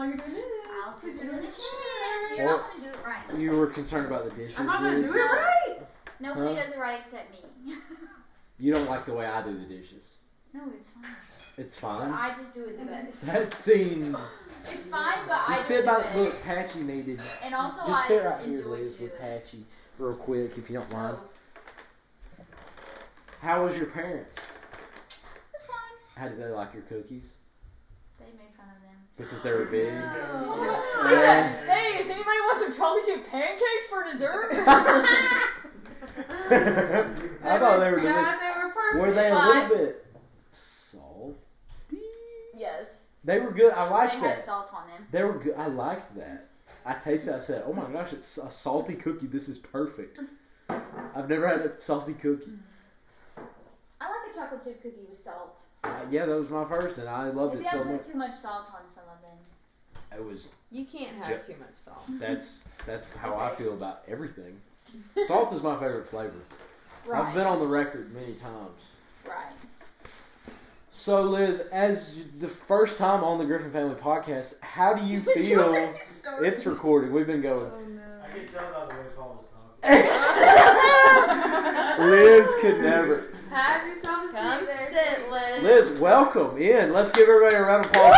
You're doing this. I'll put you in the dishes. You're You're not going to do it right. You were concerned about the dishes. I'm not going to do it Liz. right. Nobody does it right except me. You don't like the way I do the dishes. No, it's fine. It's But fine. I just do it the best. That scene. It's fine, but I You do sit it the about. best. Look, Patchy needed. And also, Just I sit right here, enjoy Liz, to do with it. Patchy, real quick, if you don't mind. So, How was your parents? it's fine. How did they like your cookies? They made fun of them. Because they were big. They said, hey, does anybody want some chocolate chip pancakes for dessert? I thought they were delicious. Yeah, they were perfect. Were they a little bit salty? Yes. They were good. I They liked had that. salt on them. They were good. I liked that. I tasted it. I said, oh my gosh, it's a salty cookie. This is perfect. I've never had a salty cookie. I like the chocolate chip cookie with salt. Yeah, that was my first, and I loved If it you so have much. put too much salt on some of them. It was. You can't have too much salt. That's how I feel about everything. Salt is my favorite flavor. Right. I've been on the record many times. Right. So, Liz, as the first time on the Griffin Family Podcast, how do you feel? It's recording. We've been going. Oh, no. I can tell by the way Paul was talking. Liz could never. Have yourself a Come seat. sit, Liz. Liz, welcome in. Let's give everybody a round of applause.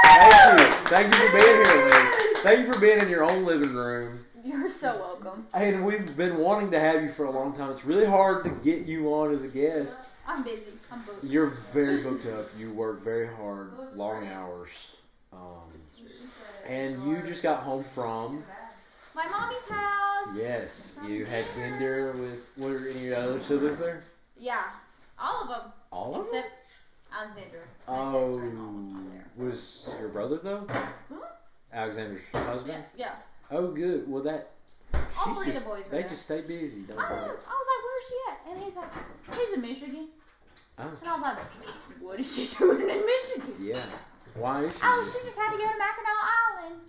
Thank you. Thank you for being here, Liz. Thank you for being in your own living room. You're so welcome. And we've been wanting to have you for a long time. It's really hard to get you on as a guest. I'm busy. I'm booked. You're very booked up. You work very hard, long hours. And you just got home from, My mommy's house. yes, you had been there with, were any of your other siblings there? Yeah. All of them. All of them? Except Alexander. My Oh, sister-in-law was not there. was your brother though? Alexander's husband? Yeah. Oh, good. Well, that. All she's three of just- the boys were They there. just stay busy, don't I they? was like, where's she at? And he's like, she's in Michigan. Oh, And I was like, what is she doing in Michigan? yeah. Why is she? Oh, she just had to go to Mackinac Island.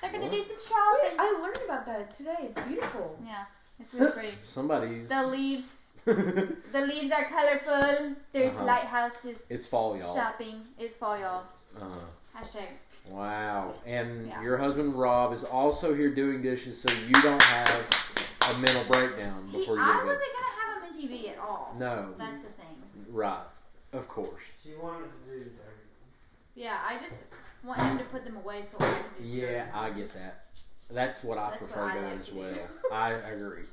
They're going to do some shopping. I learned about that today. It's beautiful. Yeah. It's really pretty. Somebody's. The leaves are colorful. There's Uh-huh. lighthouses. It's fall, y'all. Shopping. It's fall, y'all. Uh-huh. #. Wow. And Yeah. your husband Rob is also here doing dishes, so you don't have a mental breakdown before you I get to bed. wasn't going to have him in TV at all. No. That's the thing. Right. Of course. She wanted to do everything. Yeah, I just want him to put them away so I can do Yeah, I get that. That's what I That's prefer what I doing like as to do. well. I agree.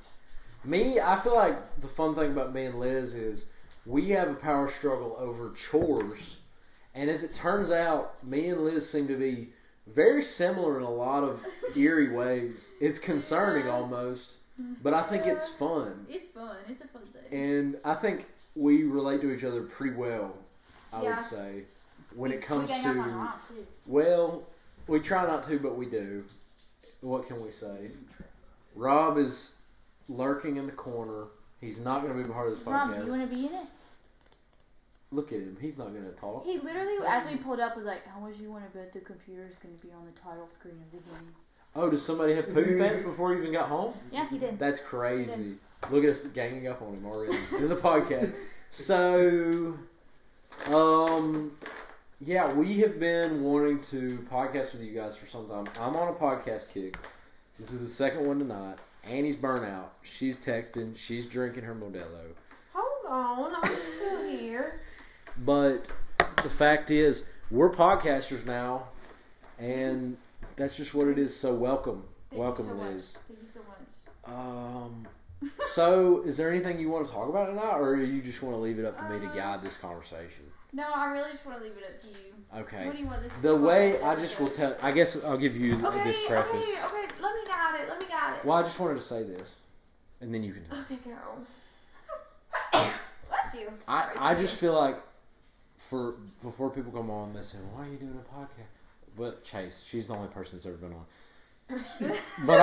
Me, I feel like the fun thing about me and Liz is we have a power struggle over chores. And as it turns out, me and Liz seem to be very similar in a lot of eerie ways. It's concerning almost, but I think it's fun. It's fun. It's a fun thing. And I think we relate to each other pretty well, I Yeah. would say. When it comes we gang up on to, Rob, too. well, we try not to, but we do. What can we say? Rob is lurking in the corner. He's not going to be a part of this podcast. Rob, do you want to be in it? Look at him. He's not going to talk. He literally, as we pulled up, was like, how much you want to bet the computer's going to be on the title screen of the game? Oh, does somebody have poopy pants before he even got home? Yeah, he did. That's crazy. Look at us ganging up on him already in the podcast. So, yeah, we have been wanting to podcast with you guys for some time. I'm on a podcast kick. This is the second one tonight. Annie's burnt out. She's texting. She's drinking her Modelo. Hold on. I'm still here. But the fact is, we're podcasters now, and that's just what it is. So welcome. Welcome, Thank you so Liz. much. Thank you so much. So, is there anything you want to talk about tonight, or you just want to leave it up to me to guide this conversation? No, I really just want to leave it up to you. Okay. What do you want this to The be way called? I just will tell. I guess I'll give you this preface. Okay. Let me guide it. Well, I just wanted to say this, and then you can. Okay, girl. Bless you. I just feel like before people come on, they say, "Why are you doing a podcast?" But Chase, she's the only person that's ever been on. But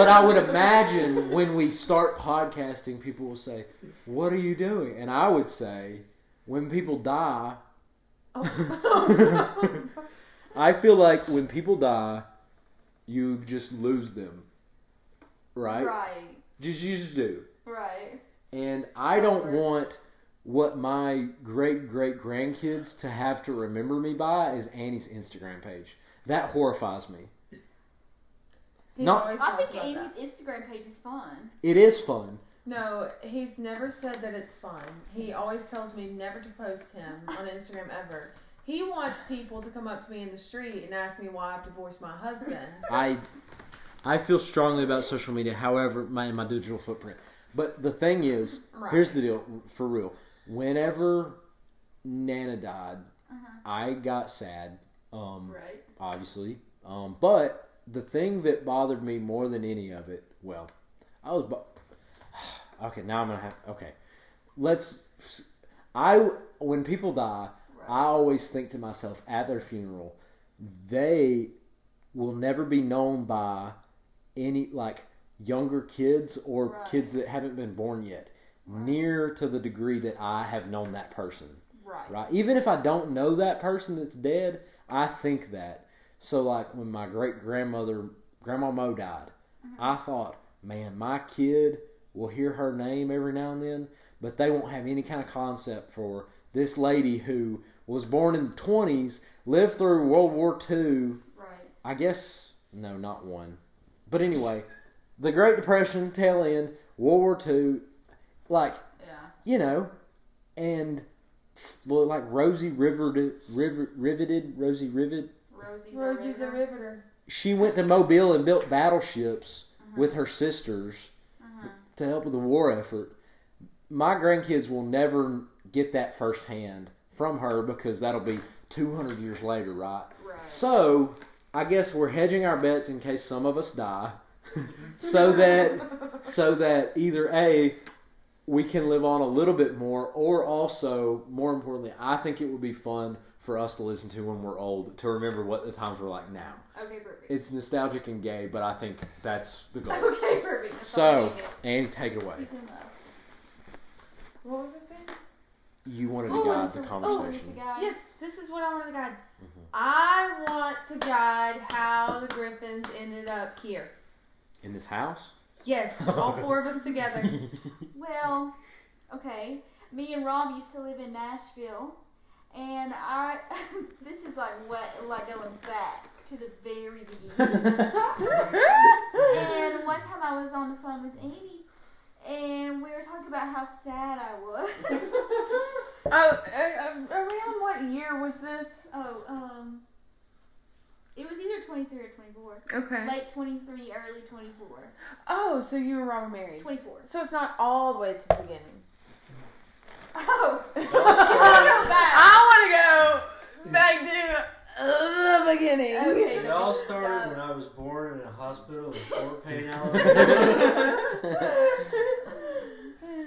I would imagine when we start podcasting, people will say, "What are you doing?" And I would say, when people die, I feel like when people die, you just lose them, right? Right. You just do. Right. And I don't want what my great grandkids to have to remember me by is Annie's Instagram page. That horrifies me. He's No. always I talked think about Amy's that. Instagram page is fun. It is fun. No, he's never said that it's fun. He always tells me never to post him on Instagram ever. He wants people to come up to me in the street and ask me why I've divorced my husband. I feel strongly about social media, however, my digital footprint. But the thing is, Right. here's the deal, for real. Whenever Nana died, Uh-huh. I got sad, Right. obviously. But the thing that bothered me more than any of it, well, I was... Okay, now I'm going to have... Okay. When people die, I always think to myself, at their funeral, they will never be known by any, like, younger kids or Right. kids that haven't been born yet, near to the degree that I have known that person. Right? Even if I don't know that person that's dead, I think that. So, like, when my great-grandmother, Grandma Mo, died, I thought, man, my kid will hear her name every now and then, but they won't have any kind of concept for this lady who was born in the 20s, lived through World War II, Right. I guess, no, not one. But anyway, the Great Depression, tail end, World War II, like, Yeah. you know, and like Rosie Riveted, Rosie Rosie the Riveter. she went to Mobile and built battleships with her sisters to help with the war effort. My grandkids will never get that firsthand from her because that'll be 200 years later, right? Right. So, I guess we're hedging our bets in case some of us die, so that either A, we can live on a little bit more, or also, more importantly, I think it would be fun for us to listen to when we're old, to remember what the times were like now. Okay, perfect. It's nostalgic and gay, but I think that's the goal. Okay, perfect. That's all So, I needed. Annie, take it away. He's in love. What was I saying? You wanted to Oh, guide the Oh, conversation. Yes, this is what I want to guide. Mhm. I want to guide how the Griffins ended up here. In this house? Yes, all four of us together. Well, okay. Me and Rob used to live in Nashville, and this is like going back to the very beginning. And one time I was on the phone with Amy, and we were talking about how sad I was. Around what year was this? It was either 23 or 24. Okay. Late 23, early 24. Oh, so you and Rob were married. 24. So it's not all the way to the beginning. Oh! Y'all You wanna started, go back? I want to go back to the beginning. Okay. it all started when I was born in a hospital in Fort Payne, Alabama.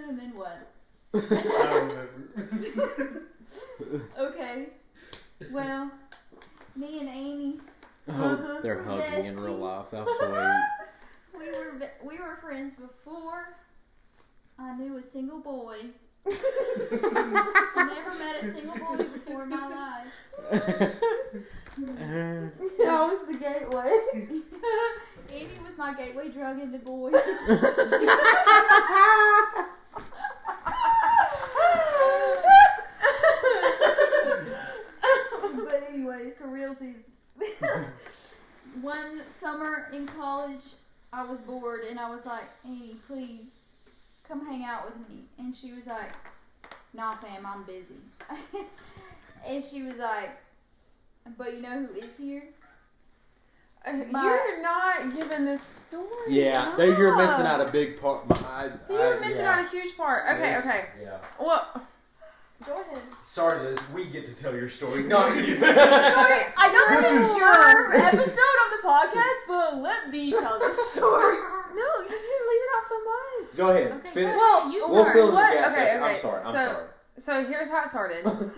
And then what? I don't remember. Okay. Well, me and Amy, Oh, they're hugging in real life. That's sweet. we were friends before I knew a single boy. I never met a single boy before in my life. That was the gateway. Amy was my gateway drug into boys. But anyways, for realsies, one summer in college, I was bored and I was like, "Hey, please come hang out with me." And she was like, "Nah, fam, I'm busy." And she was like, "But you know who is here?" You're not giving this story. Yeah, you're missing out a big part. You're missing out a huge part. Okay, okay. Yeah. Well, Go ahead. Sorry, Liz. We get to tell your story, not you. sorry, I know this This is is- your episode of the podcast, but let me tell this story. No, you're leaving out so much. Go ahead. Okay, Finish. Well, you We'll start. fill in the What? gaps. Okay, after. I'm okay. sorry. I'm So- sorry. So here's how it started.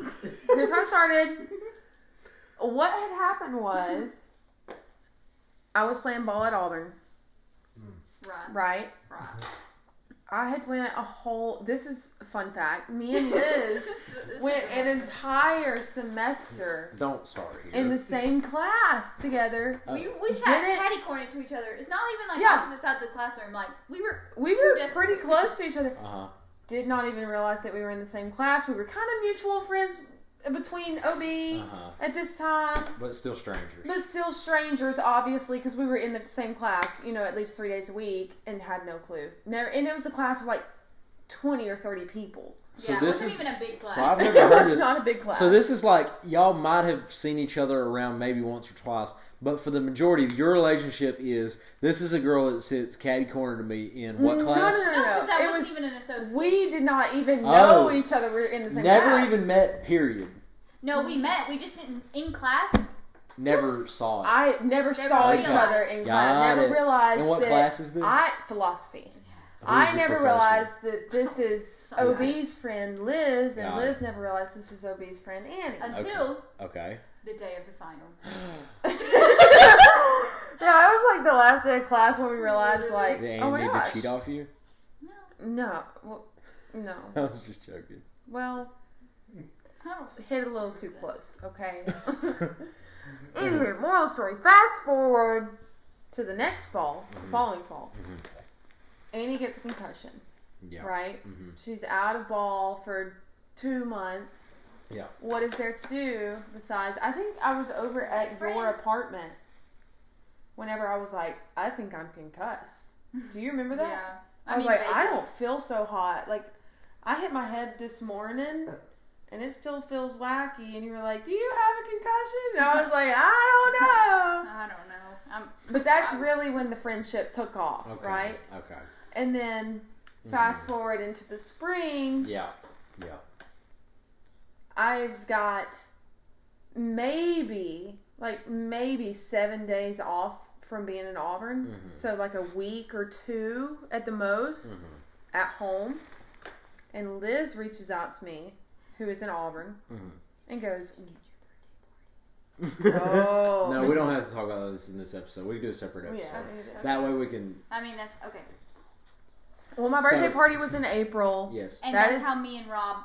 Here's how it started. What had happened was, I was playing ball at Auburn, Right. right? Right. I had went a whole, this is a fun fact, me and Liz went an entire semester Don't start here. in the same class together. We sat Didn't- patty cornered to each other. It's not even like Yeah. opposite sides of the classroom. Like we were. We Two were desperate pretty for close to each other. Uh-huh. Did not even realize that we were in the same class. We were kind of mutual friends between OB Uh-huh. at this time, But still strangers. but still strangers, obviously, because we were in the same class, at least 3 days a week, and had no clue. Never, and it was a class of like 20 or 30 people. So yeah, it this wasn't is- even a big class. So I've It never heard was this. not a big class. So this is like, y'all might have seen each other around maybe once or twice, but for the majority, your relationship is, this is a girl that sits catty corner to me in what class? No. because that It wasn't was- even an associate. We did not even Oh. know each other. We were in the same Never class. even met, period. No, we met. We just didn't in class. Never saw it. I never saw each realized. other in Got class. Never it. realized And what that class is this? philosophy. Who's I the never professor? realized that this is Okay. OB's friend Liz, and Got Liz never realized this is OB's friend Annie. Until Okay. the day of the final. Yeah, it was like the last day of class when we realized, like, Did oh Annie my need to gosh. cheat off you? No, well, no. I was just joking. Well, Oh. hit a little too close, okay? Anyway, moral story. Fast forward to the next fall, the following fall. Annie gets a concussion, Yeah. right? Mm-hmm. She's out of ball for 2 months. Yeah. What is there to do besides? I think I was over at your Friends. apartment whenever I was like, I think I'm concussed. Do you remember that? Yeah. I was like, I vaguely. don't feel so hot. Like, I hit my head this morning, and it still feels wacky. And you were like, do you have a concussion? And I was like, I don't know. I don't know. But that's really when the friendship took off, Okay. right? Okay. And then fast forward into the spring, Yeah. Yeah. I've got maybe 7 days off from being in Auburn. Mhm. So like a week or 2 at the most at home. And Liz reaches out to me, who is in Auburn, and goes, oh. No, we don't have to talk about this in this episode. We can do a separate episode. Yeah. That way we can. I mean, that's okay. Well, my birthday So- party was in April. Yes. And That that's is- how me and Rob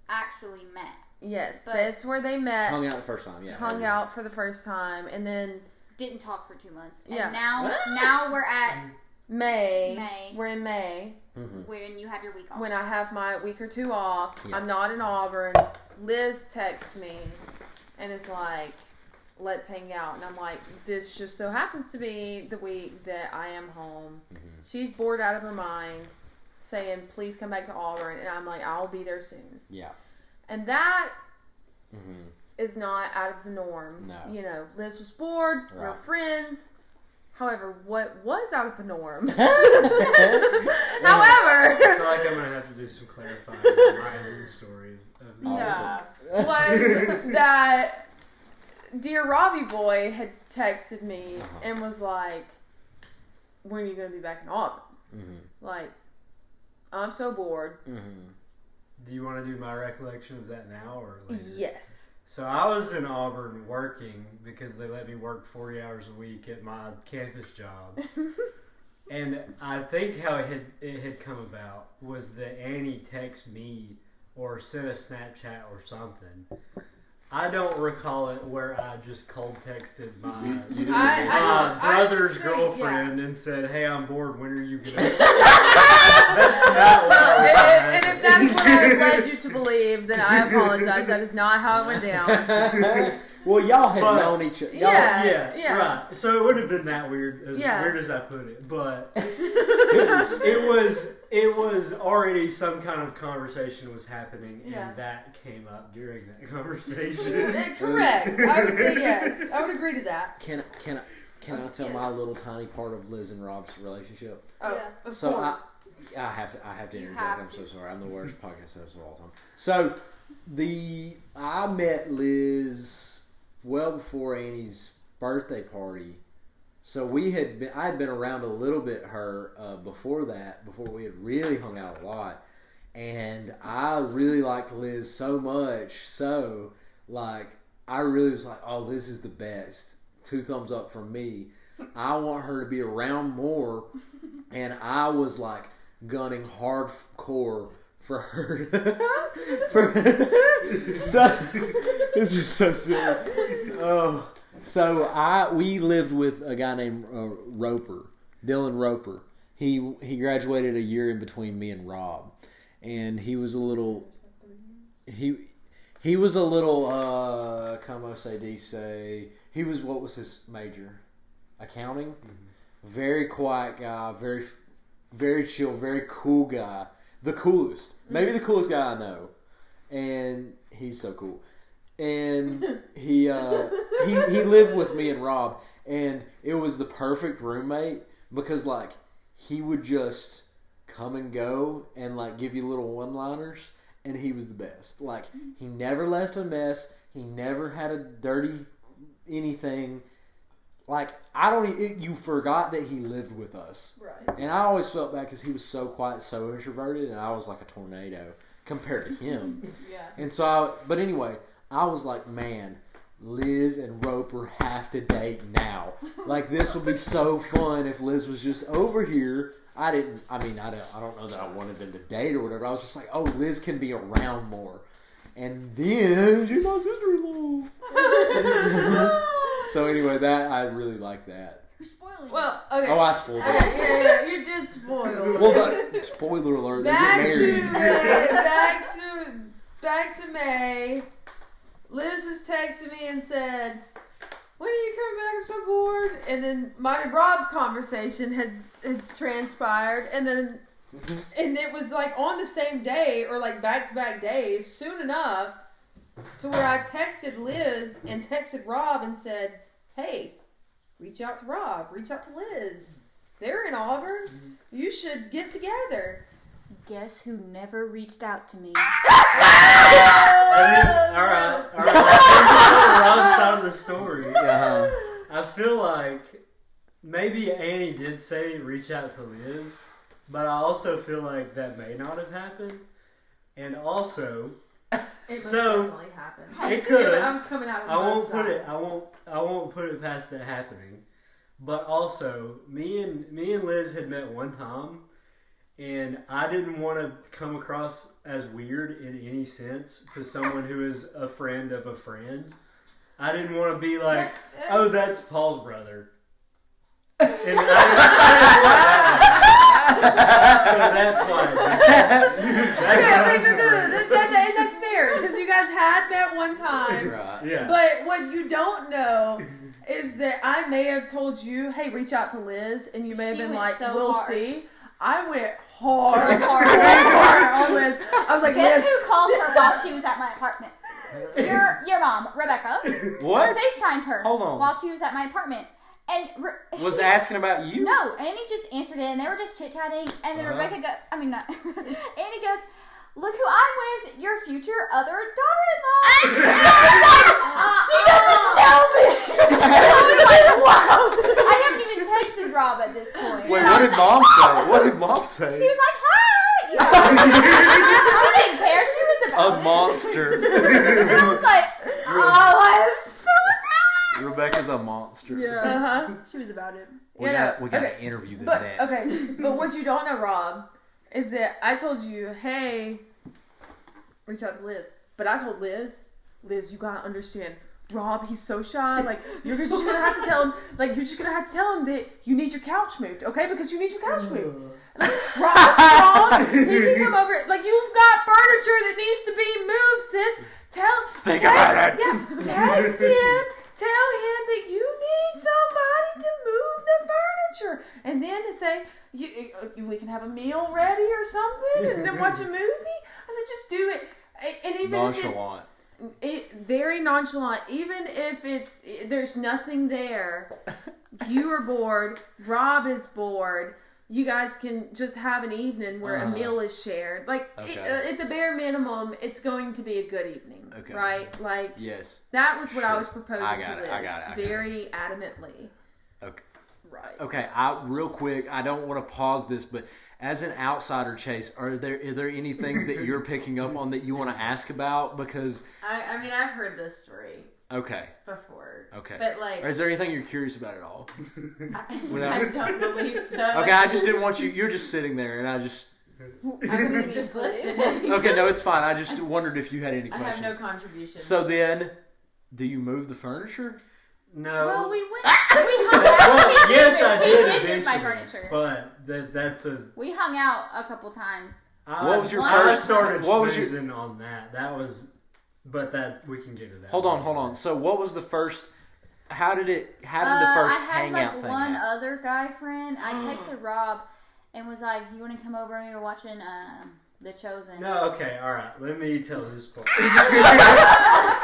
actually met. Yes, But- that's where they met. Hung out the first time. Yeah. Hung out for the first time, and then Didn't talk for 2 months. And Yeah. now we're at May. We're in May Mm-hmm. when you have your week off. when I have my week or 2 off. Yeah. I'm not in Auburn. Liz texts me and is like, "Let's hang out," and I'm like, "This just so happens to be the week that I am home." She's bored out of her mind, saying, "Please come back to Auburn," and I'm like, "I'll be there soon." Yeah. And that Mm-hmm. is not out of the norm. No. Liz was bored. We're Right. friends. However, what was out of the norm? I However, feel like I'm gonna have to do some clarifying on my own story. Of no, was that dear Robbie boy had texted me and was like, "When are you gonna be back in Auburn?" Like, I'm so bored. Do you want to do my recollection of that now or later? Yes. So I was in Auburn working because they let me work 40 hours a week at my campus job. And I think how it had come about was that Annie texted me or sent a Snapchat or something. I don't recall it where I just cold texted my, You didn't I my brother's say, girlfriend and said, "Hey, I'm bored. When are you gonna?" That's not what I was And if that's what I led you to believe, then I apologize. That is not how it went down. Well, y'all had But- known each other. Yeah. Yeah, right. So it would have been that weird, as Yeah. weird as I put it, but it was already some kind of conversation was happening, Yeah. and that came up during that conversation. Correct. I would say yes. I would agree to that. Can I tell my little tiny part of Liz and Rob's relationship? Oh, Yeah. of So course. I have to You interject. have I'm to. so sorry. I'm the worst podcast host of all time. So I met Liz well before Annie's birthday party. So I had been around a little bit her before that, before we had really hung out a lot. And I really liked Liz so much, so like I really was like, oh, this is the best. 2 thumbs up from me. I want her to be around more, and I was like gunning hardcore for her. So this is so silly. Oh, so we lived with a guy named Roper, Dylan Roper. He graduated a year in between me and Rob, and he was a little He was a little, como se dice, he was, what was his major? Accounting? Mm-hmm. Very quiet guy, very, very chill, very cool guy. The coolest. Maybe the coolest guy I know. And he's so cool. And he lived with me and Rob, and it was the perfect roommate because, like, he would just come and go and, like, give you little one-liners. And he was the best. Like, he never left a mess. He never had a dirty anything. Like, you forgot that he lived with us. Right. And I always felt bad because he was so quiet, so introverted, and I was like a tornado compared to him. Yeah. And so, but anyway, I was like, man, Liz and Roper have to date now. Like, this would be so fun if Liz was just over here. I don't know that I wanted them to date or whatever. I was just like, oh, Liz can be around more. And then she's my sister-in-law. So anyway, I really like that. You're spoiling. Well, okay. Oh, I spoiled it. Okay, yeah, you did spoil. Well, spoiler alert, they get married. Back to May. Liz has texted me and said, "When are you coming back? I'm so bored." And then mine and Rob's conversation has transpired, and then and it was like on the same day or like back-to-back days. Soon enough, to where I texted Liz and texted Rob and said, "Hey, reach out to Rob. Reach out to Liz. They're in Auburn. You should get together." Guess who never reached out to me? All right. On the wrong side of the story. I feel like maybe Annie did say reach out to Liz, but I also feel like that may not have happened. And also, It must So, definitely happen. it could have. I was coming out of I won't both put it. sides. I won't put it past that happening. But also, me and Liz had met one time, and I didn't want to come across as weird in any sense to someone who is a friend of a friend. I didn't want to be like, "Oh, that's Paul's brother," and I didn't want that. So that's why. And that's fair because you guys had met one time. Right. Yeah. But what you don't know is that I may have told you, "Hey, reach out to Liz," and you may have She been went like, so "We'll hard. see." I went hard, So hard. hard on Liz. I was like, Guess "Liz." who called her while she was at my apartment? Your mom, Rebecca. What? FaceTimed her Hold on. while she was at my apartment. And Was asking about you? No, Annie just answered it, and they were just chit-chatting, and then Uh-huh. Rebecca Annie goes, "Look who I'm with, your future other daughter-in-law." She doesn't know me. I was like, wow. I haven't even texted Rob at this point. Wait, And I what was did like- Mom say? What did Mom say? She was like, "Hi." You know, she didn't care. She was about A it. monster. And I was like, "Oh, I'm so mad." Rebecca's a monster. Uh-huh. She was about it. We Yeah, gotta okay. interview them But next. okay, but what you don't know, Rob, is that I told you, "Hey, reach out to Liz." But I told Liz, "Liz, you gotta understand, Rob, he's so shy. Like you're just gonna have to tell him. Like you're just gonna have to tell him that you need your couch moved, okay? Because you need your couch moved." Like, Rob's strong. He can come over. Like you've got furniture that needs to be moved, sis. Think about it. Yeah, text him. Tell him that you need somebody to move the furniture, and then to say we can have a meal ready or something, and then watch a movie. I said, just do it. And even Nonchalant. if it's very nonchalant, even if there's nothing there, you are bored. Rob is bored. You guys can just have an evening where a meal is shared. Like Okay. at the bare minimum, it's going to be a good evening, Okay. right? Like. Yes. That was what I Sure. was proposing I got to it, Liz. I got it. Very adamantly. Okay. Right. Okay. Real quick, I don't want to pause this, but as an outsider, Chase, are there any things that you're picking up on that you want to ask about? Because I mean, I've heard this story okay, before. okay. But, like, Or is there anything you're curious about at all? I don't believe so. Okay, I just didn't want you. You're just sitting there, and I just. I'm just listening. Okay, no, it's fine. I just wondered if you had any I questions. have no contribution. So then, do you move the furniture? No. Well, we hung out. Well, We yes, I we did did move my eventually. furniture. But that's a. We hung out a couple times. What was your I first- started what was your- schmoozing on that. That was but that we can get to that. Hold on. So what was the first? How did the first I had hangout like thing one happen? other guy friend. I texted Rob and was like, "Do you want to come over? We were watching The Chosen." No, okay, all right. Let me tell this part.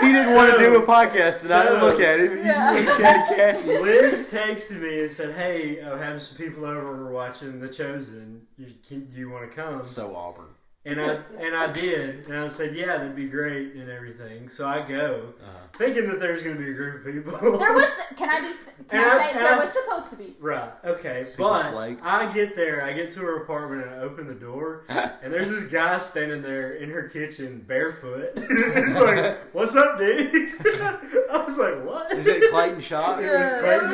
He didn't want to do a podcast tonight. So- Look at him. Yeah. He's chatty Cathy. Liz texted me and said, "Hey, I'm having some people over. We're watching The Chosen. You want to come?" So Auburn. And I did, and I said, "Yeah, that'd be great," and everything. So I go, thinking that there's going to be a group of people. There was. Can I say there was supposed to be? Right. Okay. Super But flake. I get there. I get to her apartment and I open the door, and there's this guy standing there in her kitchen barefoot. It's like, "What's up, dude?" I was like, "What?" Is it Clayton Shaw? It was Clayton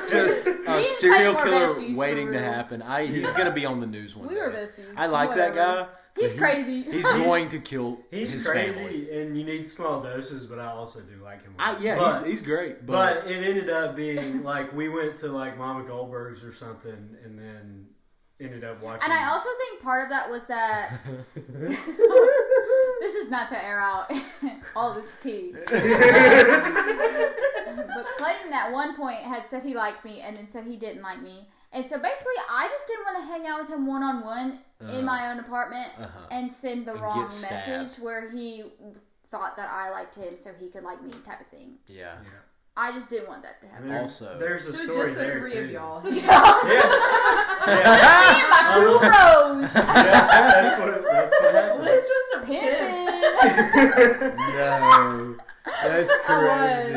Just Me a and serial Clayton were killer besties, waiting for to real. happen. He's going to be on the news one We day. were besties. I like that Whatever. guy. He's but crazy. He's going to kill He's his crazy, family. and you need small doses, but I also do like him. Yeah, he's great. But it ended up being like we went to like Mama Goldberg's or something, and then ended up watching. And I also think part of that was that this is not to air out all this tea. But Clayton at one point had said he liked me and then said he didn't like me. And so basically I just didn't want to hang out with him one-on-one in my own apartment and send the And wrong get stabbed. message where he thought that I liked him so he could like me type of thing. Yeah. I just didn't want that to happen. Also- there's a So it's story just the there three too. of y'all. So, yeah. Yeah, Me and my two bros. that's what happened. Liz was the Pimpin'. No. That's I crazy.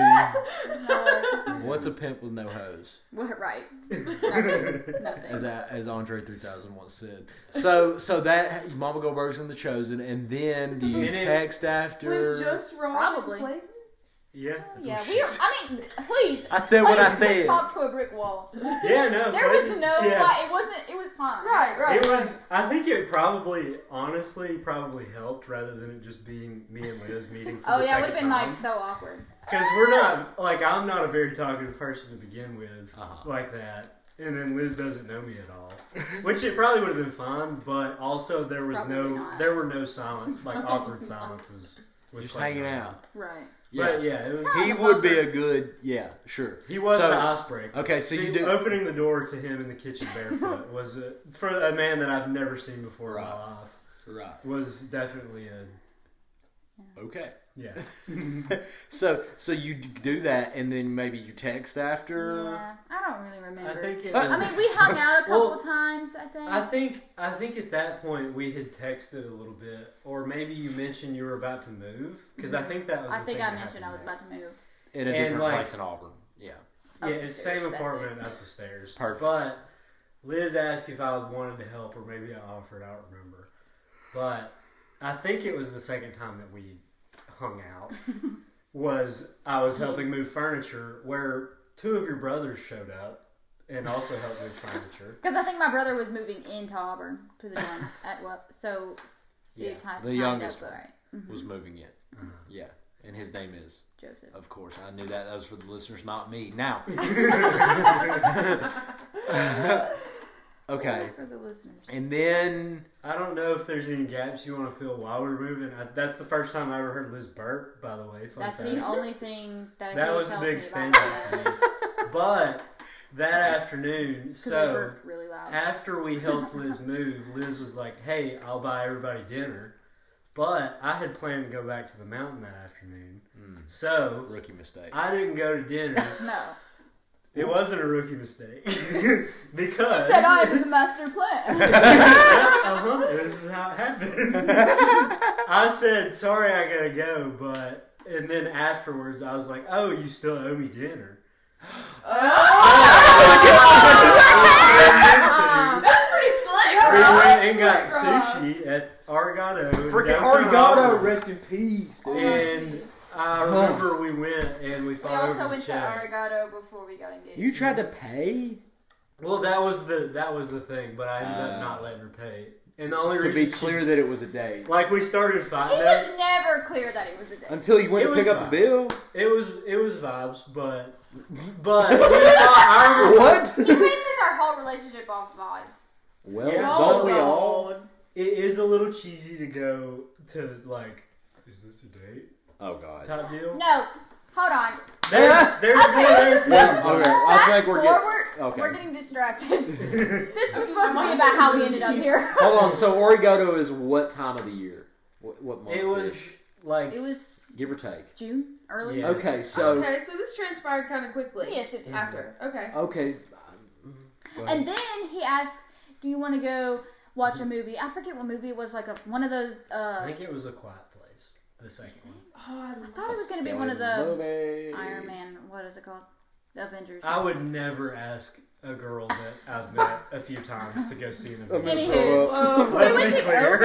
was. What's a pimp with no hose? Well, right. Nothing. As Andre 3000 once said. So that Mama Goldberg's in The Chosen, and then do you And it- text after? With just Rob Probably. and Clayton? Yeah. Yeah, we. I mean, please. I said what I Clayton could said. talk to a brick wall. Yeah, no. There was Clayton- no. yeah. Like, it wasn't. It was fine. Right. It was. I think it probably helped rather than it just being me and Liz meeting. For Oh the yeah, it would second have been time. like so awkward. Because we're not, like, I'm not a very talkative person to begin with, Uh-huh. like that. And then Liz doesn't know me at all. Which it probably would have been fine, but also there was Probably not. there were no silence, like awkward silences. With Just Clayton hanging and I. out. Right. But yeah, it was, He would be a good, sure. he was So- the icebreaker. Okay, so See, you do- opening the door to him in the kitchen barefoot was, for a man that I've never seen before in my Right. life, Right. was definitely Okay. yeah. So you do that, and then maybe you text after. Yeah, I don't really remember. I think it I I mean, we hung out a couple times. I think. I think at that point we had texted a little bit, or maybe you mentioned you were about to move, because I think that was. I the think thing I that mentioned I was happened about to move. In a And, different like- place in Auburn. Yeah. Yeah, Up it's the same stairs, that's apartment it. up the stairs. Perfect. But Liz asked if I wanted to help, or maybe I offered. I don't remember. But I think it was the second time that we hung out. Was I was helping move furniture, where two of your brothers showed up and also helped move furniture. Because I think my brother was moving into Auburn to the dorms at what, so Yeah. it timed The youngest up one. right. Was moving in. Yeah. And his name is, Joseph. of course, I knew that. That was for the listeners, not me. Now. Okay. For the listeners. And then. I don't know if there's any gaps you want to fill while we're moving. That's the first time I ever heard Liz burp, by the way. Fun That's fact. the only thing that That he was a tells big me stand about out for me. But that afternoon, because I so burped really loud. after we helped Liz move, Liz was like, "Hey, I'll buy everybody dinner." But I had planned to go back to the mountain that afternoon. So Rookie mistake. I didn't go to dinner. No. It wasn't a rookie mistake. He Because said I am the master plan. This is how it happened. I said, "Sorry, I gotta go," and then afterwards I was like, "Oh, you still owe me dinner." That's pretty slick, We Rob. went and got Slick, Rob. sushi at Arigato. in Freaking downtown Arigato, Auburn. rest in peace, dude. And I remember we went and we We fought also over went the to check. Arigato before we got engaged. You tried to pay? Well, that was the thing, but I ended up not letting her pay. And the only To reason be clear that it was a date. like we started He fighting. was never clear that it was a date. Until you went It to pick was up the bill? It was vibes, but I remember What? He bases our whole relationship off vibes. Well, Yeah. don't we all? it is a little cheesy to go to like this a date? Oh God. Type deal. No, hold on. There's Okay. more there too. Yeah, okay. I Fast think we're forward. okay. We're getting distracted. This was supposed to be about how we ended up here. Hold on. So Origoto is what time of the year? What month? It was ish? like It was Give or take. June, early. Yeah. Okay. So Okay, so this transpired kind of quickly. Yes, it did. After. Okay. okay. Go ahead. And then he asked, "Do you want to go watch a movie?" I forget what movie it was. Like one of those. I think it was A Quiet Place. The second one. Oh, I thought it was going to be one of the movie. Iron Man. What is it called? The Avengers. I would movies. never ask a girl that I've met a few times to go see an event. Anywho, Whoa. we Let's went be to clear.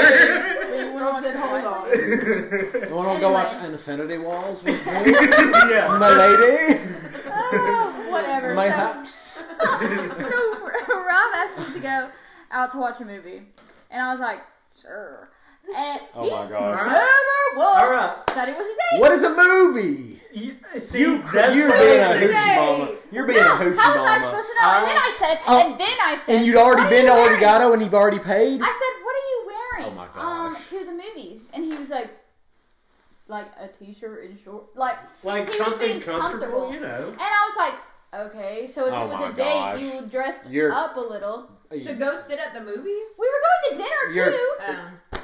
we went Girl on said, hold on. You want to go Anyway. watch Infinity Walls with me, Yeah. my lady? whatever. Mayhaps. So Rob asked me to go out to watch a movie, and I was like, sure. And Oh he my gosh. never was. All right. Said it was a date. What is a movie? See, You're that's being what a I think. hoochie mama. You're being a hoochie How was I mama. supposed to know? And then I said, Oh. And you'd already what are been you to wearing? Origato and you've already paid? I said, what are you wearing? Oh my gosh. To the movies. And he was like a t-shirt and short, like Like he was something being comfortable, comfortable. you know. And I was like, okay, so if Oh it was my a date, gosh. you would dress You're- up a little. To go sit at the movies? We were going to dinner You're- too.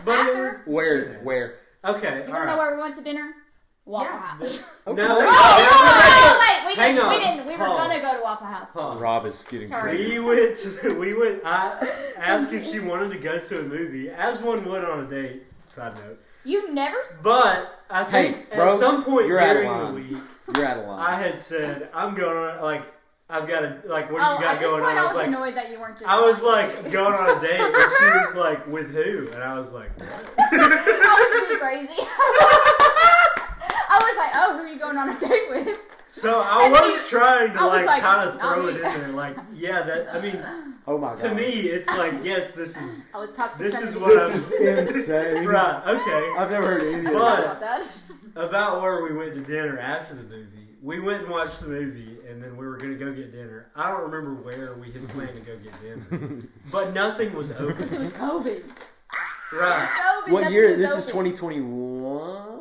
But it After. Where? Okay, You all want to know right. where we went to dinner? Waffle Yeah. House. Okay. No, Oh, wait, we Hang didn't. We on. didn't. We were Pause. gonna go to Waffle House. Pause. Rob is getting Sorry. crazy. We went, I asked if she wanted to go to a movie, as one would on a date, side note. You never. But I think Hey, bro, at some point you're out of during the line. week, You're out of I line. had said, I'm going on, like, I've got to, like, what do Oh, you got at this going point, on? I was like, annoyed that you weren't just. I was going on a like date. going on a date, and she was like, with who? And I was like, what? I was being crazy. I was like, oh, who are you going on a date with? So I And was he- trying to I was like, kind of not throw me. it in there, like, yeah, that, I mean, Oh my god. to me, it's like, yes, this is, I was toxic. this is feminine. what This I'm, is insane. right, okay. I've never heard any of But- this. About that. About where we went to dinner after the movie. We went and watched the movie, and then we were going to go get dinner. I don't remember where we had planned to go get dinner, but nothing was open. Because it was COVID. Right. COVID. What nothing year? was This is open. 2021?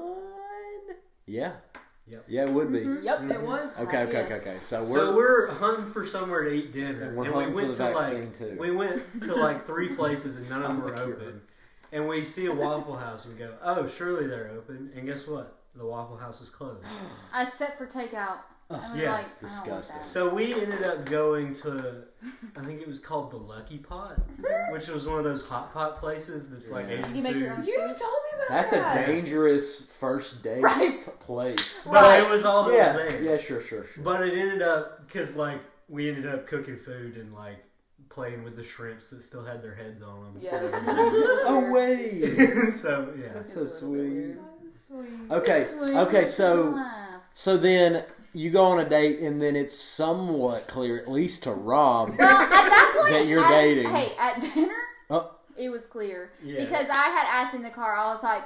Yeah. Yep. Yeah, it would be. Mhm. Yep, it was. Okay. Yes. So So we're hunting for somewhere to eat dinner, And we're and we hunting for went the to vaccine, like too. we went to like 3 places, and none of them were I'm a open. And we see a Waffle House, and we go, "Oh, surely they're open." And guess what? The Waffle House is closed. Except for takeout. I was Yeah. like, I don't want Disgusting. that. So we ended up going to, I think it was called the Lucky Pot, which was one of those hot pot places that's like Yeah. Asian You make food. your own You told me about That's a that. dangerous first date Right. place. But Right. it was all that Yeah. was there. Yeah. Sure. But it ended up because like we ended up cooking food and like playing with the shrimps that still had their heads on them. Yeah. it was Oh weird. wait. So yeah. That's It's so a little bit sweet. weird. Sweet. Okay. Sweet Okay. So life. then you go on a date, and then it's somewhat clear, at least to Rob. Well, at that point, That you're at- dating. Hey, at dinner, Oh. it was clear Yeah. because I had asked in the car. I was like,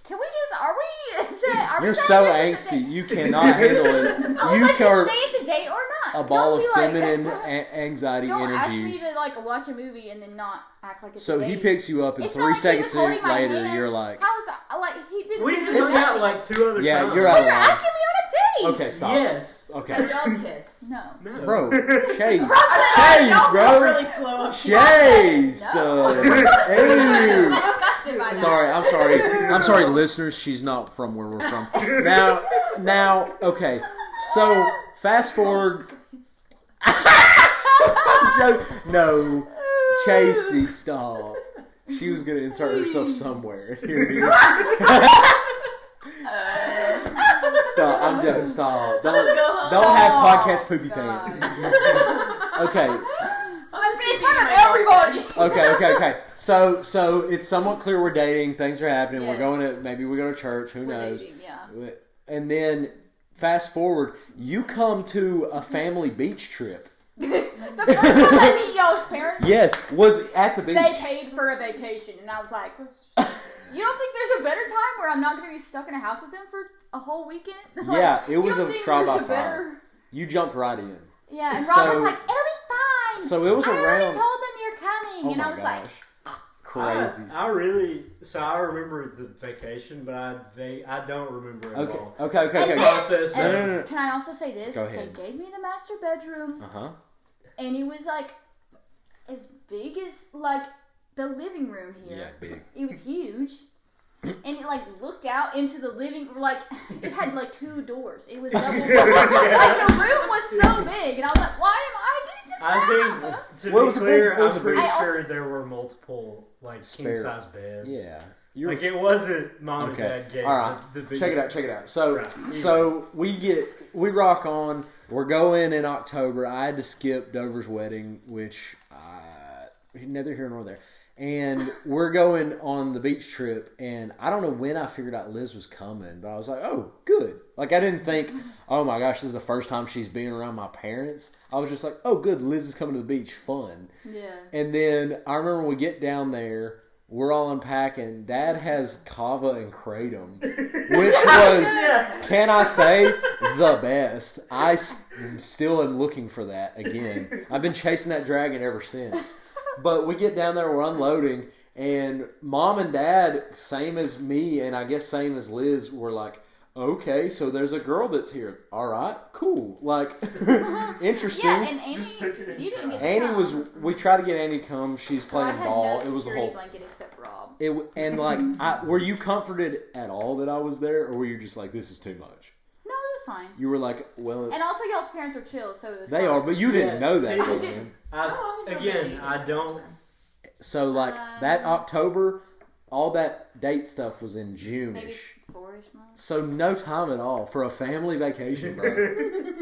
"Can we just? Are we You're saying so this is a angsty. date?" You cannot handle it. I was You like, are just say it's a date or not. a ball Don't of be like- feminine anxiety Don't ask me energy. to like watch a movie and then not act like it's So a date. he picks you up, and It's 3 not like he seconds was holding my later, hand. you're like, How was that? Like he didn't. We do hung out nothing. like 2 other Yeah, times. you're Well, out of you're line. asking me on a date. Okay, stop. Yes. Okay. Have y'all kissed? No. No. Bro, Chase. I Chase, y'all bro. were really slow. Chase. No. Ew. Disgusted by that. Sorry, I'm sorry, listeners. She's not from where we're from. Now, okay. So, fast forward. No, Chasey, stop. She was gonna insert herself somewhere. Here it is. Stop. I'm done. Stop. Don't have podcast poopy pants. Okay. In front of everybody. Okay. So it's somewhat clear we're dating. Things are happening. Yes. We're going to maybe we go to church. Who We're knows? dating, yeah. And then fast forward, you come to a family beach trip. The first time I meet y'all's parents, Yes, was at the beach. they paid for a vacation, and I was like, "You don't think there's a better time where I'm not going to be stuck in a house with them for a whole weekend?" Like, Yeah, it you was don't a think trial there's by a fire. better- You jumped right in. Yeah, and Rob was So- like, "It'll be fine." So it was I already around. told them you're coming, Oh and I my was gosh. like, crazy. I remember the vacation, but I don't remember it all. Okay. And then- Process. and No. Can I also say this? Go ahead. They gave me the master bedroom, and it was like as big as like the living room here. Yeah, big. It was huge. And it like looked out into the living, like it had like 2 doors. It was double. Like the room was so big, and I was like, "Why am I getting this?" I now? think to What be was a clear, big- what was I'm a pretty big- I sure also- there were multiple like Spare. king size beds. Yeah. Like it wasn't mom Okay. and dad gave All right. the big. Check it out. So, Right. we rock on. We're going in October. I had to skip Dover's wedding, which neither here nor there. And we're going on the beach trip, and I don't know when I figured out Liz was coming, but I was like, oh, good. Like, I didn't think, oh my gosh, this is the first time she's been around my parents. I was just like, oh, good, Liz is coming to the beach, fun. Yeah. And then I remember when we get down there, we're all unpacking. Dad has kava and kratom, which was, can I say, the best. Still am looking for that again. I've been chasing that dragon ever since. But we get down there, we're unloading, and Mom and Dad, same as me, and I guess same as Liz, were like, okay, so there's a girl that's here. All right, cool. Like, interesting. Yeah, and Annie, Just took it in you didn't get to Annie come. we tried to get Annie to come. She's So I playing had ball. No It was a security whole. blanket except Rob. And like, were you comforted at all that I was there, or were you just like, this is too much? No, it was fine. You were like, well, And also, y'all's parents are chill, so it was they fine. are, but you didn't Yeah, know that. see, I going didn't. in. Again, I don't. So like that October, all that date stuff was in Maybe June-ish. 4-ish months. So no time at all for a family vacation, bro.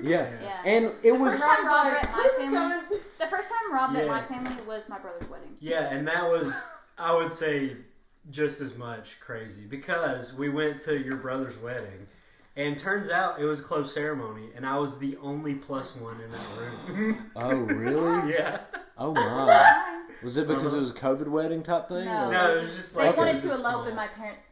Yeah. Yeah. And it The was first time Rob met my Who's family. coming? The first time Rob met Yeah. my family was my brother's wedding. Yeah, and that was, I would say, just as much crazy because we went to your brother's wedding, and turns out it was a closed ceremony, and I was the only +1 in that room. Oh really? Yeah. Oh my. Was it because it was a COVID wedding type thing? No, or- No, they it was just they like- Okay. wanted it was to just elope, small. and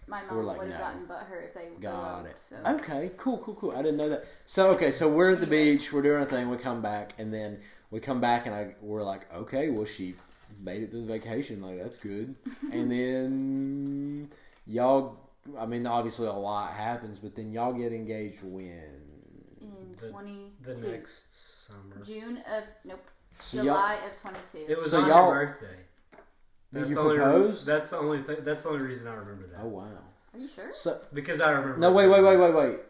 my We're mom like, would have no. gotten butthurt if they Got eloped, it. So. Okay, cool. I didn't know that. So we're at the Anyways. beach, we're doing our thing, we come back, and then we come back and we're like, okay, well she made it through the vacation, like that's good. And then y'all, I mean obviously a lot happens, but then y'all get engaged when? In The 22. next summer. June of So July of 22. It was So on y'all- your birthday. Did That's you the only propose? That's the only thing. That's the only reason I remember that. Oh wow. Are you sure? So Because I remember. no, wait.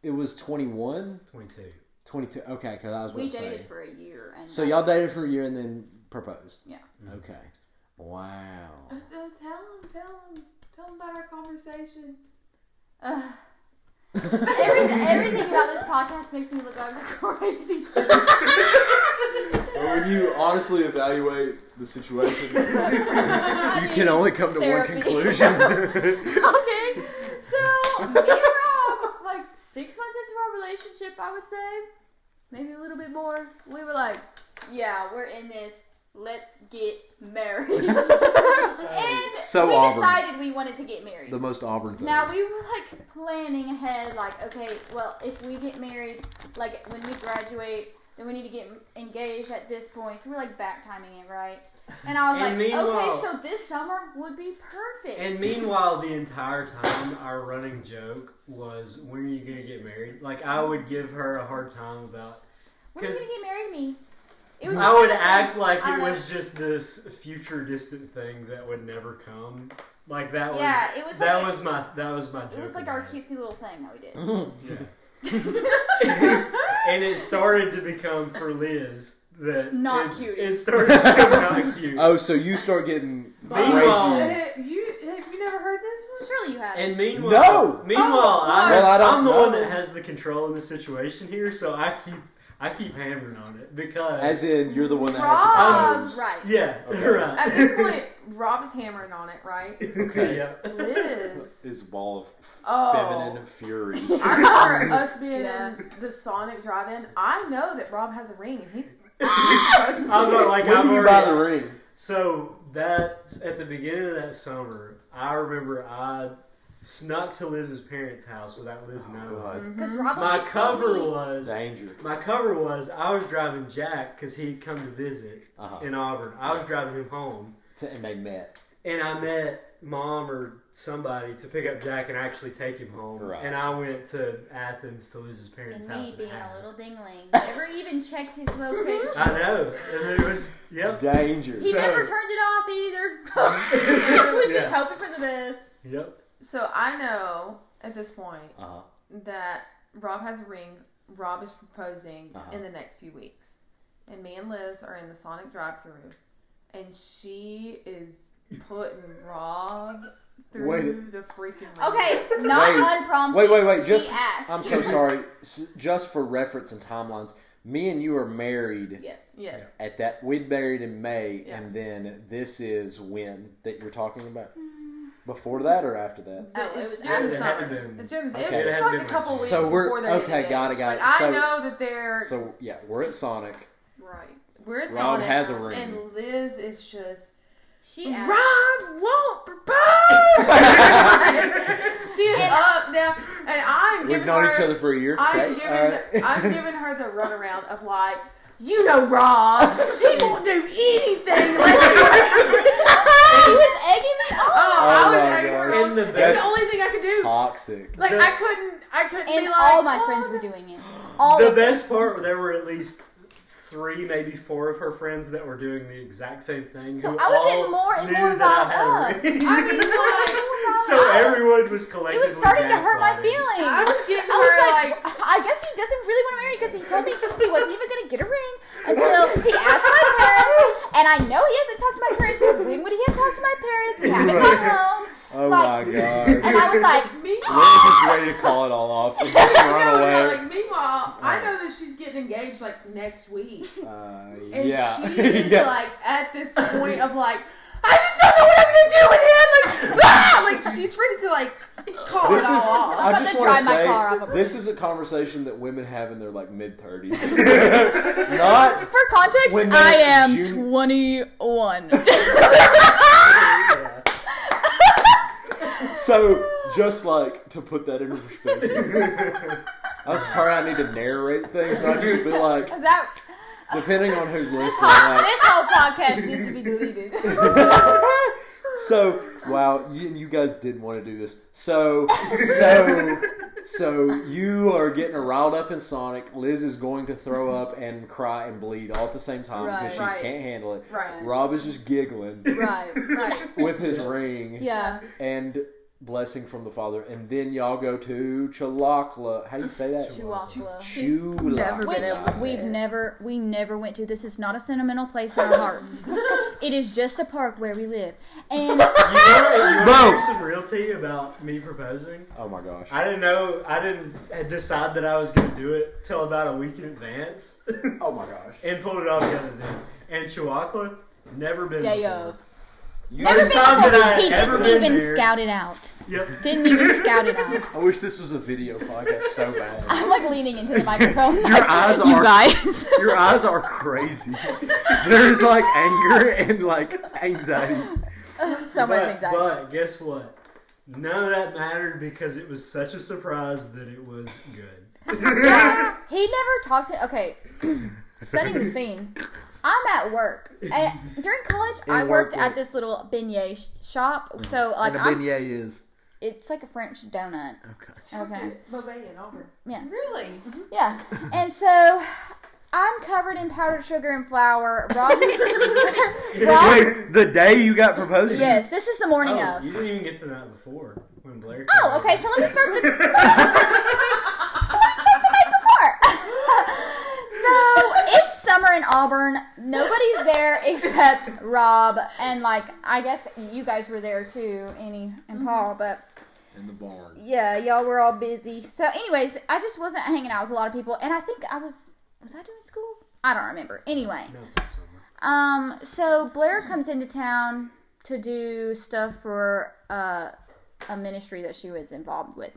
It was 21? 22. 22. Okay, because I was We going to dated say. for a year. And So y'all dated for a year and then proposed. Yeah. Okay. Wow. Tell him about our conversation. Everything about this podcast makes me look like a crazy. When you honestly evaluate the situation, I you need can only come to therapy. one conclusion. Okay, so me and Rob, like 6 months into our relationship, I would say, maybe a little bit more, we were like, yeah, we're in this. Let's get married. And So we Auburn. decided we wanted to get married. The most Auburn thing. Now we were like planning ahead, like, okay, well, if we get married, like when we graduate, then we need to get engaged at this point. So we're like back timing it, right? And I was And like, okay, meanwhile- so this summer would be perfect. And meanwhile, the entire time, our running joke was, "When are you gonna get married?" Like I would give her a hard time about. when are you 'cause gonna get married to me? It was I just would like a act thing. like I it know. was just this future distant thing that would never come. Like that was. Yeah, it was that like was my. That was my. It was joke like our about it. cutesy little thing that we did. Yeah. And it started to become for Liz that Not it's- cute. It started to become not cute. Oh, so you start getting Meanwhile- crazy. Have you never heard this one? Surely you have. And meanwhile, No! meanwhile, Well, I don't I'm the one know. that has the control in the situation here, so I keep hammering on it because As in, you're the one that Rob, has to propose. right. yeah, Okay. right. At this point, Rob is hammering on it, right? Okay. Yeah. Liz. Is a ball of Oh. feminine fury. I remember us being Yeah. in the Sonic drive-in. I know that Rob has a ring, and he's. I'm not like When I'm do you already. buy the ring? So that's at the beginning of that summer. I remember I snuck to Liz's parents' house without Liz knowing. Because Rob My always told cover me, was Danger. my cover was I was driving Jack because he'd come to visit Uh-huh. in Auburn. I was driving him home. And they met. and I met Mom or somebody to pick up Jack and actually take him home. Right. And I went to Athens to Liz's And parents' me house. being in a Athens. little dingling. Never even checked his location. I know. And it was, yep. Danger. He So- never turned it off either. He was just Yeah. hoping for the best. Yep. So I know at this point Uh-huh. that Rob has a ring. Rob is proposing Uh-huh. in the next few weeks, and me and Liz are in the Sonic drive-through, and she is putting Rob through Wait. the freaking ring. Okay, not Wait. unprompted. Wait. She Just, asked. I'm so sorry. Just for reference and timelines, me and you are married Yes. Yes. at that. We'd married in May, Yeah. and then this is when that you're talking about. Before that or after that? Oh, it It's was during the It had to summer. been- It's during the Okay. It's It just had like been a couple like- weeks So we're- before they okay, get got it, engaged. got it. Like, So- I know that they're So yeah, we're at Sonic. Right. we're at Rob Sonic, has a ring. and Liz is just She asked. Rob won't propose. She is And- up now, and I'm We've giving known her. each other for a year. I'm Okay, giving, all right. I'm giving her the runaround of like, you know, Rob, he won't do anything. Like, He was egging me on. I was my angry. God. And the It's best- the only thing I could do. Toxic. Like, I couldn't And be like. all my "Oh, friends were doing it. All The of them. best part, there were at least 3, maybe 4 of her friends that were doing the exact same thing. So who I was all getting more and knew more that riled I had a up. ring. I mean, like, so everyone was It collectively was starting to hurt my gaslighting. feelings. I was getting I was her, like, I guess he doesn't really want to marry because he told me he wasn't even going to get a ring until he asked my parents. And I know he hasn't talked to my parents because when would he have talked to my parents? We haven't gone home. Oh Like- my god. And I was like, Liz is ready to call it all off and just run away. Like, meanwhile, I know that she's getting engaged like next week. And Yeah. she is Yeah. like at this point of like, I just don't know what I'm gonna do with him. Like, ah! Like she's ready to like call This it is. all off. I'm I about just to want drive to my car off a say this is a conversation that women have in their like mid-30s. Not For context, when I they're am junior- 21. Yeah. so. Just like to put that into perspective. I'm sorry I need to narrate things, but I just feel like that. depending on who's listening, This like, whole podcast needs to be deleted. so wow, you guys didn't want to do this. So you are getting riled up in Sonic. Liz is going to throw up and cry and bleed all at the same time because she Right. can't handle it. Right. Rob is just giggling Right. Right. with his ring Yeah. and blessing from the Father, and then y'all go to Chalakla. How do you say that? Chihuahua. Chula. Which we never went to. This is not a sentimental place in our hearts. It is just a park where we live. And You want to Bro. hear some realty about me proposing? Oh my gosh. I didn't decide that I was going to do it till about a week in advance Oh my gosh. and pulled it off the other day. And Chihuahua, never been day before. of. You Never guys- been time that before. I He ever didn't been even there. scout it out. Yep. Didn't even scout it out. I wish this was a video podcast so bad. I'm like leaning into the microphone. Your eyes You are guys. your eyes are crazy. There's like anger and like anxiety. So much But- anxiety. But guess what? None of that mattered because it was such a surprise that it was good. Yeah. He never talked to. Okay, setting the scene. I'm at work. And during college, In I worked work at week. this little beignet shop. So like, And a I'm, beignet is it's like a French donut. okay. Okay. Beauvais and Auburn. Yeah. Really? Yeah. And so I'm covered in powdered sugar and flour. Rob. Wait, the day you got proposed to? Yes, this is the morning Oh, of. you didn't even get to the night before when Blair. Oh, came okay. over. So let me start the. the night before. So it's summer in Auburn. Nobody's there except Rob and like I guess you guys were there too, Annie and Paul. But In the barn. yeah, y'all were all busy. So, anyways, I just wasn't hanging out with a lot of people, and I think I was I doing school? I don't remember. Anyway, No, that's summer. so Blair comes into town to do stuff for a ministry that she was involved with.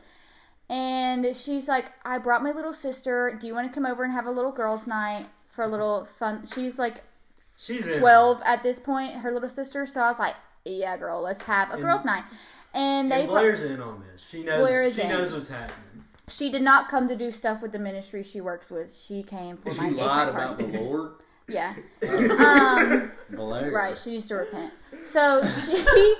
And she's like, I brought my little sister. Do you want to come over and have a little girls' night for a little fun? She's like She's in. 12 at this point, her little sister. So I was like, yeah, girl, let's have a And- girls' night. And they And Blair's in on this. She knows. Blair is she in. knows what's happening. she did not come to do stuff with the ministry she works with. She came for my She engagement lied party. about the Lord. Yeah. Hilarious. Right, she needs to repent. So I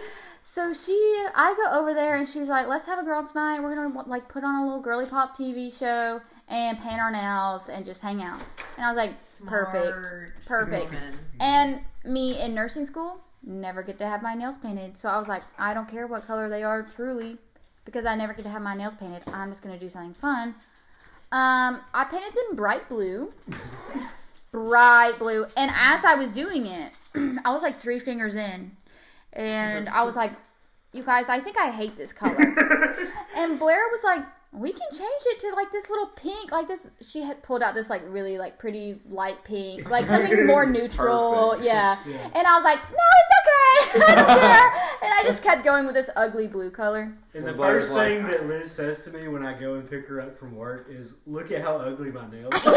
go over there and she's like, let's have a girls' night. We're gonna like put on a little girly pop TV show and paint our nails and just hang out. And I was like, perfect. Woman. And me in nursing school, never get to have my nails painted. So I was like, I don't care what color they are, truly, because I never get to have my nails painted. I'm just gonna do something fun. I painted them bright blue. Bright blue. And as I was doing it, I was like 3 fingers in. And I was like, you guys, I think I hate this color. And Blair was like, we can change it to like this little pink, like this. She had pulled out this like really like pretty light pink, like something more neutral. Perfect. Yeah. And I was like, no, it's okay. I don't care. And I just kept going with this ugly blue color. And the Well, Blair's first like- thing that Liz says to me when I go and pick her up from work is, look at how ugly my nails are.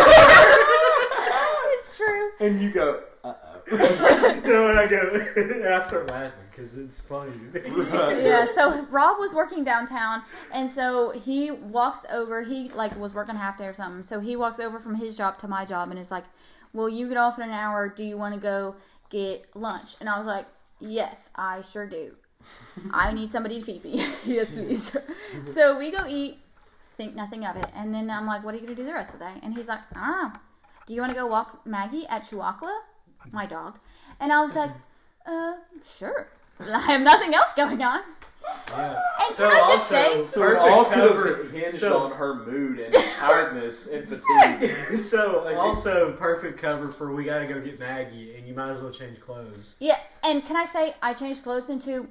It's true. And you go, uh-oh. No, and I go, and I start laughing because it's funny to me. Yeah, so Rob was working downtown, and so he walks over. He like was working half day or something. So he walks over from his job to my job, and is like, "Well, you get off in an hour. Do you want to go get lunch?" And I was like, "Yes, I sure do. I need somebody to feed me. Yes, please." So we go eat. Think nothing of it, and then I'm like, "What are you gonna do the rest of the day?" And he's like, "I don't know. Do you want to go walk Maggie at Chihuahua, my dog?" And I was like, sure. I have nothing else going on. Yeah. And can I just say, So it all could cover- have hinged so- on her mood and tiredness and fatigue. So, also perfect cover for we gotta go get Maggie, and you might as well change clothes. yeah, and can I say, I changed clothes into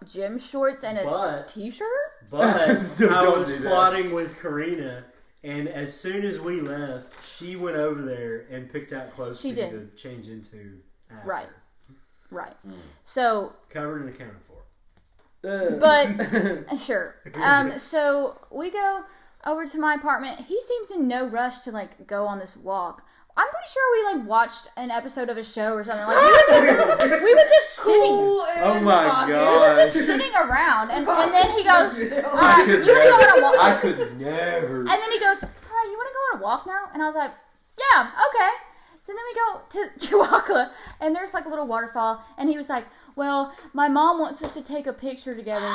gym shorts and a But- t-shirt? But Dude, I don't was do that. plotting with Karina, and as soon as we left, she went over there and picked out clothes She for you did. to change into after. Right. Right. So, Covered and accounted for. but, sure. So we go over to my apartment. He seems in no rush to, like, go on this walk. I'm pretty sure we, like, watched an episode of a show or something. Like, we were just sitting. Oh my We were God. just sitting around, and then he goes, I "Alright, could you want to go on a walk?" I could never. And then he goes, "Alright, you want to go on a walk now?" And I was like, "Yeah, okay." So then we go to Chihuahua, and there's like a little waterfall, and he was like, "Well, my mom wants us to take a picture together."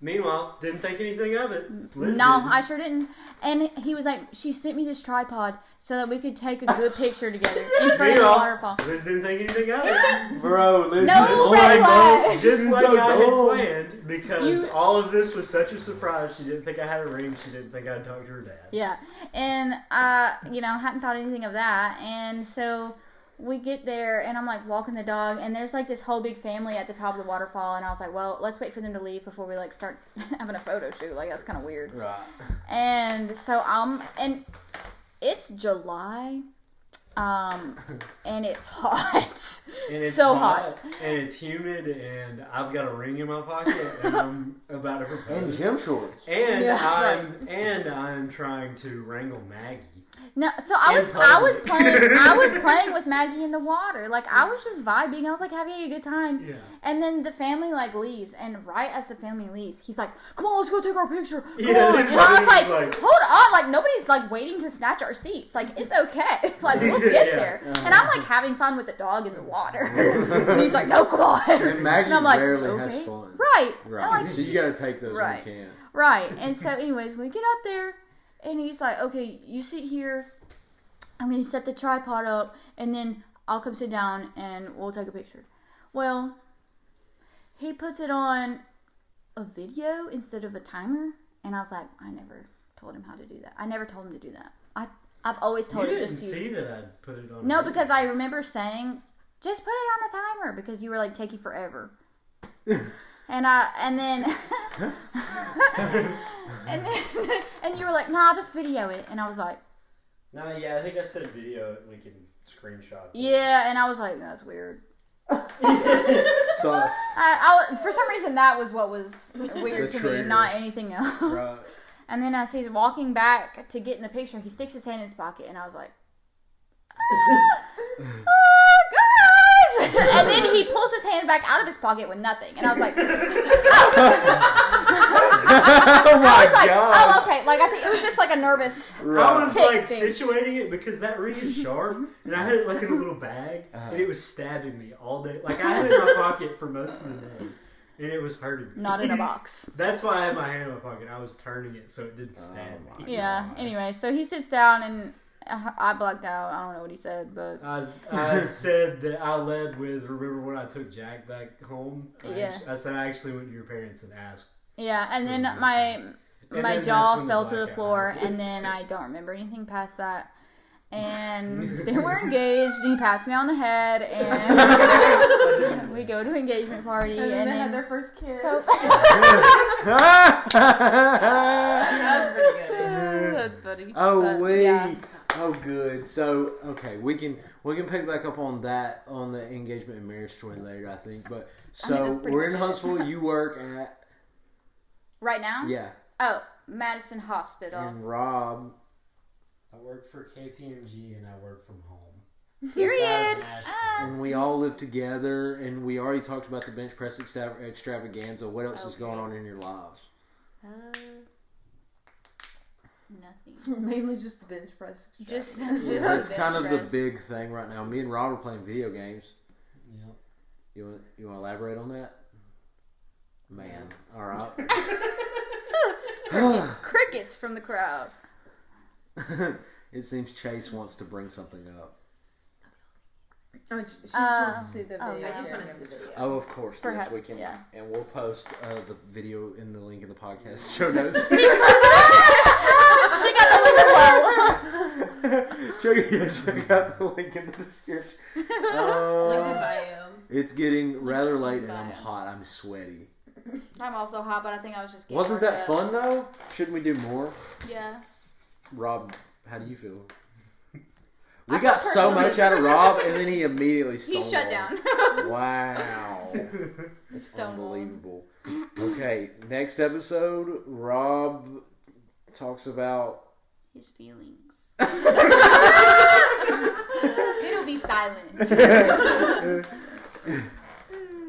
Meanwhile, didn't think anything of it. Liz No, didn't. I sure didn't. And he was like, "She sent me this tripod so that we could take a good picture together in front of the Meanwhile, waterfall." Liz didn't think anything of it. Bro, listen. No Just red like- flag. Just like So I had dumb. planned, because You- all of this was such a surprise. She didn't think I had a ring. She didn't think I'd talk to her dad. Yeah, and hadn't thought anything of that, and so we get there, and I'm like walking the dog, and there's like this whole big family at the top of the waterfall, and I was like, well, let's wait for them to leave before we like start having a photo shoot. Like that's kind of weird. Right. And so and it's July, and it's hot, And it's so hot. and it's humid, and I've got a ring in my pocket, and I'm about to And propose. gym shorts. And Yeah, I'm trying to wrangle Maggie. No, so I was playing with Maggie in the water. Like I was just vibing. I was like having a good time. Yeah. And then the family like leaves, and right as the family leaves, he's like, "Come on, let's go take our picture." Come Yeah, on. this And I was is like, like- "Hold on, like nobody's like waiting to snatch our seats. Like it's okay. Like we'll get Yeah. there." And I'm like having fun with the dog in the water, and he's like, "No, come on." And Maggie And I'm like, rarely "Okay." has fun. Right. Right. And like, So you gotta take those Right. when you can. right. And so, anyways, we get up there, and he's like, "Okay, you sit here. I'm going to set the tripod up, and then I'll come sit down, and we'll take a picture." Well, he puts it on a video instead of a timer, and I was like, I never told him how to do that. I never told him to do that. I've always told You him didn't just to use. see that I put it on. No, video. because I remember saying, just put it on a timer, because you were like taking forever. and then and you were like, nah, just video it, and I was like, No, yeah, I think I said video. We can screenshot. it. yeah, and I was like, that's weird. Sus. For some reason, that was what was weird The to me, trigger. not anything else. Right. And then as he's walking back to get in the picture, he sticks his hand in his pocket, and I was like, guys! And then he pulls his hand back out of his pocket with nothing, and I was like, oh. Oh my I was like, god! oh, okay. Like, I think it was just like a nervous. I was Tick like thing. situating it because that ring is sharp, and I had it like in a little bag, Uh-huh. and it was stabbing me all day. Like I had it in my pocket for most of the day, and it was hurting me. Not in a box. That's why I had my hand in my pocket. I was turning it so it didn't stab Oh my me. Yeah. God. Anyway, so he sits down and I blacked out. I don't know what he said, but I said that I led with, remember when I took Jack back home? Yeah. I said I actually went to your parents and asked. yeah. And then And my then that's jaw when fell to the blackout floor, happened. and then I don't remember anything past that. And then we're engaged, and he pats me on the head, and we go to engagement party, And then they had then their first kiss. so That was pretty good. that's funny. Oh But, wait. yeah. Oh good. So okay, we can pick back up on that on the engagement and marriage story later, I think. But I think so that's pretty we're in much it. Huntsville. You work at Right now? yeah, Oh, Madison Hospital. and Rob. I work for KPMG and I work from home. Period. It's out of Nashville. And we all live together, and we already talked about the bench press extravaganza. What else is going Okay. on in your lives? Nothing. Mainly just the bench press. Just That's the kind of bench the press. big thing right now. Me and Rob are playing video games. Yep. You want to elaborate on that? Man, all right. Crickets from the crowd. It seems Chase wants to bring something up. Oh, she just wants to see the oh, video. yeah. I just want to see the video. Oh, of course. Perhaps, yes, we can. yeah. And we'll post the video in the link in the podcast show notes. Check out the link below. check out the link in the description. Link in bio. It's getting rather late and bio. I'm hot. I'm sweaty. I'm also hot, but I think I was just getting Wasn't worked that up. fun though? Shouldn't we do more? Yeah. Rob, how do you feel? I We got feel so personally- much out of Rob, and then he immediately He stonewalled. shut down. Wow. It's Stonewall. unbelievable. Okay, next episode, Rob talks about. His feelings. It'll be silent.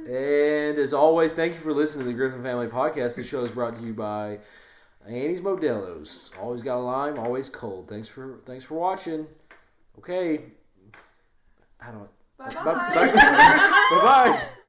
And as always, thank you for listening to the Griffin Family Podcast. This show is brought to you by Annie's Modelo's. Always got a lime, always cold. Thanks for watching. Okay. I don't. Bye-bye. Bye bye.